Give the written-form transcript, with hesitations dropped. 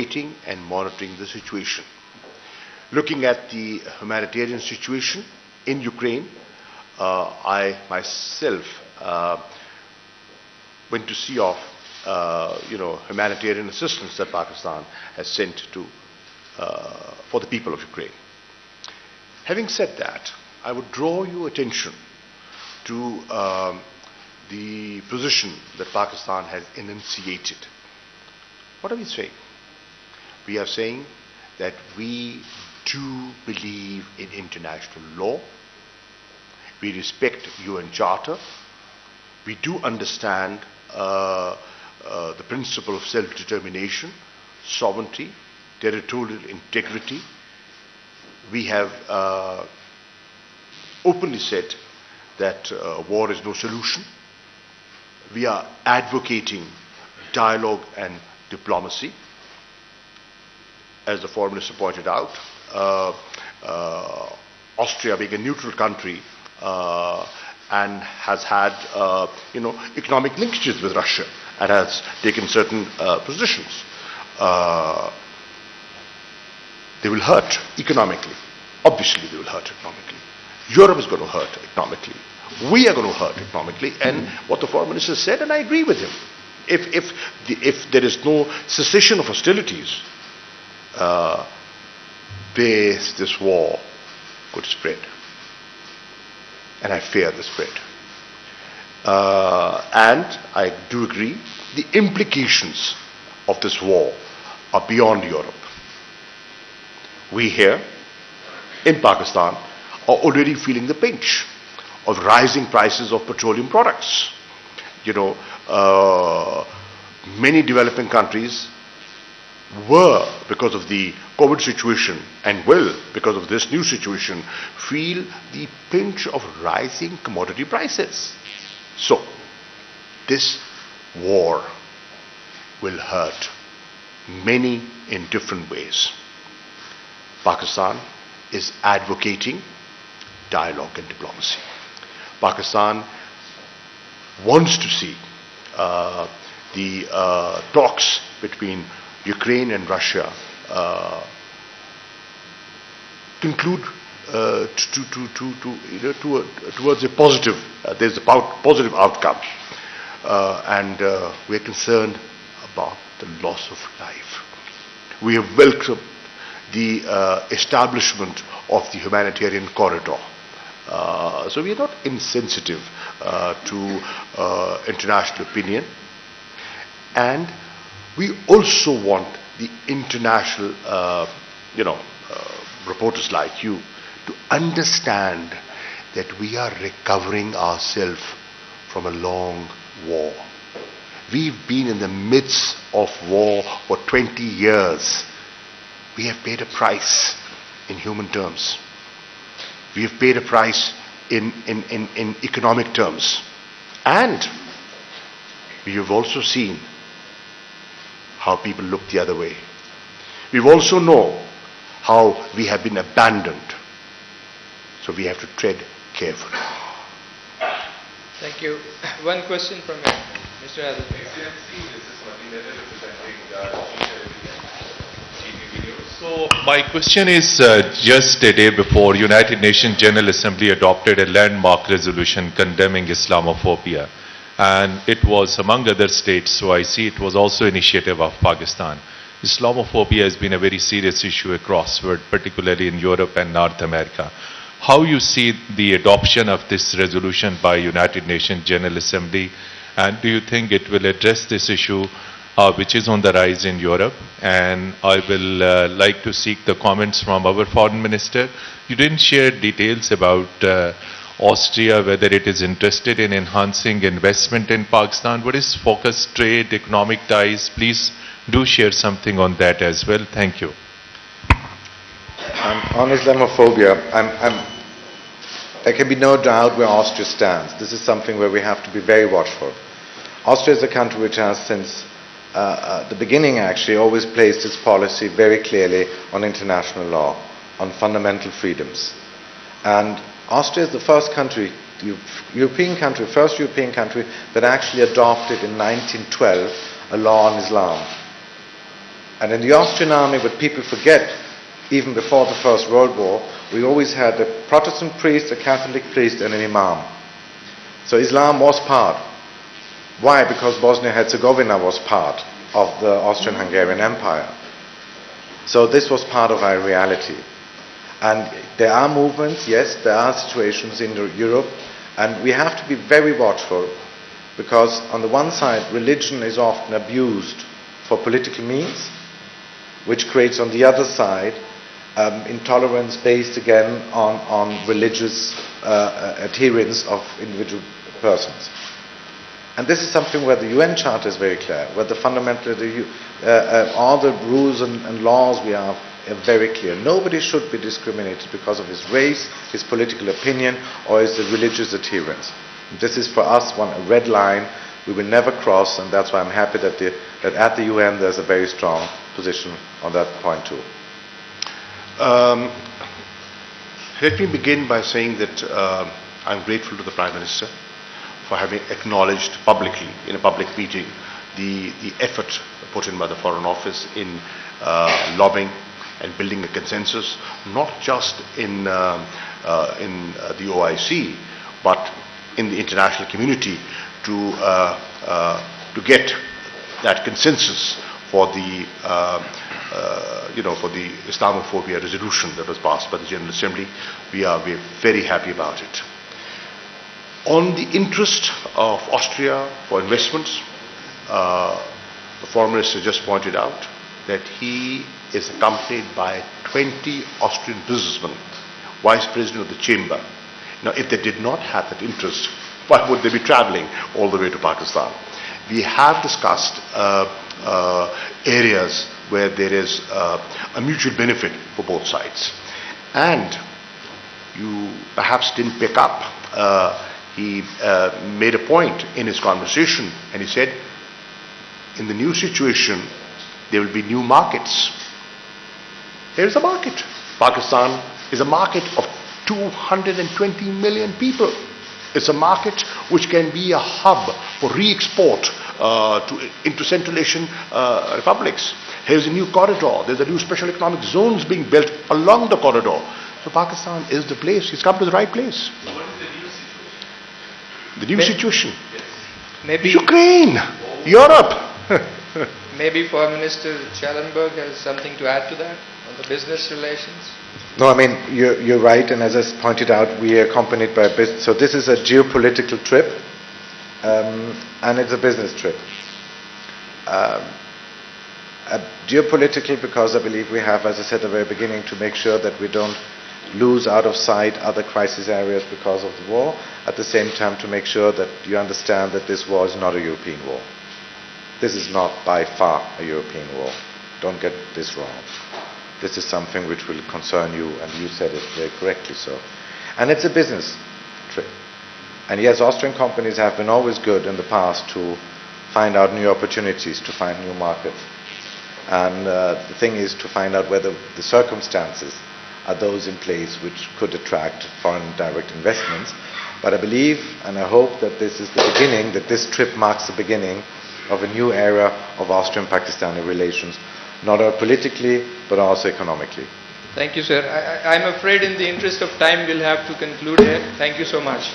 evaluating and monitoring the situation. Looking at the humanitarian situation in Ukraine, I myself went to see off, humanitarian assistance that Pakistan has sent to for the people of Ukraine. Having said that, I would draw your attention to the position that Pakistan has enunciated. What are we saying? We are saying that we do believe in international law. We respect UN Charter. We do understand the principle of self-determination, sovereignty, territorial integrity. We have openly said that war is no solution. We are advocating dialogue and diplomacy. As the Foreign Minister pointed out, Austria being a neutral country and has had economic linkages with Russia and has taken certain positions. They will hurt economically. Obviously they will hurt economically. Europe is going to hurt economically. We are going to hurt economically. And what the Foreign Minister said, and I agree with him, if there is no cessation of hostilities, this war could spread. And I fear the spread. And I do agree, the implications of this war are beyond Europe. We here in Pakistan are already feeling the pinch of rising prices of petroleum products. Many developing countries were, because of the COVID situation, and will, because of this new situation, feel the pinch of rising commodity prices. So, this war will hurt many in different ways. Pakistan is advocating dialogue and diplomacy. Pakistan wants to see the talks between Ukraine and Russia conclude towards a positive. There's a positive outcome, and we're concerned about the loss of life. We have welcomed the establishment of the humanitarian corridor. So we are not insensitive to international opinion, and we also want the international, reporters like you to understand that we are recovering ourselves from a long war. We've been in the midst of war for 20 years. We have paid a price in human terms. We have paid a price in economic terms. And we have also seen how people look the other way. We also know how we have been abandoned. So we have to tread carefully. Thank you. One question from Mr. Adil. So my question is, just a day before, United Nations General Assembly adopted a landmark resolution condemning Islamophobia. And it was among other states, so I see it was also initiative of Pakistan. Islamophobia has been a very serious issue across the world, particularly in Europe and North America. How you see the adoption of this resolution by United Nations General Assembly, and do you think it will address this issue which is on the rise in Europe? And I will like to seek the comments from our Foreign Minister. You didn't share details about Austria, whether it is interested in enhancing investment in Pakistan. What is focus, trade, economic ties? Please do share something on that as well. Thank you. On Islamophobia, there can be no doubt where Austria stands. This is something where we have to be very watchful. Austria is a country which has since the beginning actually always placed its policy very clearly on international law, on fundamental freedoms. And Austria is the first country, first European country that actually adopted in 1912 a law on Islam. And in the Austrian army, what people forget, even before the First World War, we always had a Protestant priest, a Catholic priest, and an imam. So Islam was part. Why? Because Bosnia-Herzegovina was part of the Austrian-Hungarian Empire. So this was part of our reality. And there are movements, yes, there are situations in Europe, and we have to be very watchful, because on the one side, religion is often abused for political means, which creates on the other side intolerance based again on religious adherence of individual persons. And this is something where the UN Charter is very clear, where the fundamentally all the rules and laws we have are very clear. Nobody should be discriminated because of his race, his political opinion, or his religious adherence. This is for us a red line we will never cross, and that's why I'm happy that at the UN there's a very strong position on that point too. Let me begin by saying that I'm grateful to the Prime Minister for having acknowledged publicly in a public meeting the effort put in by the Foreign Office in lobbying and building a consensus, not just in the OIC, but in the international community to get that consensus for the for the Islamophobia resolution that was passed by the General Assembly. We're very happy about it. On the interest of Austria for investments, the Foreign Minister just pointed out that he is accompanied by 20 Austrian businessmen, Vice President of the Chamber. Now, if they did not have that interest, why would they be traveling all the way to Pakistan? We have discussed areas where there is a mutual benefit for both sides. And you perhaps didn't pick up, he made a point in his conversation, and he said, in the new situation, there will be new markets. There is a market. Pakistan is a market of 220 million people. It's a market which can be a hub for re-export into Central Asian republics. Here's a new corridor. There's a new special economic zones being built along the corridor. So Pakistan is the place. He's come to the right place. So what is the new situation? The new situation. Yes. Maybe Ukraine, Europe. maybe Foreign Minister Schallenberg has something to add to that on the business relations. No, I mean, you're right, and as I pointed out, we are accompanied by a business. So this is a geopolitical trip, and it's a business trip. Geopolitical because I believe we have, as I said at the very beginning, to make sure that we don't lose out of sight other crisis areas because of the war. At the same time, to make sure that you understand that this war is not a European war. This is not by far a European war. Don't get this wrong. This is something which will concern you, and you said it very correctly so. And it's a business trip. And yes, Austrian companies have been always good in the past to find out new opportunities, to find new markets. And the thing is to find out whether the circumstances are those in place which could attract foreign direct investments. But I believe and I hope that this is the beginning, that this trip marks the beginning of a new era of Austrian-Pakistani relations, not only politically, but also economically. Thank you, sir. I'm afraid in the interest of time, we'll have to conclude here. Thank you so much.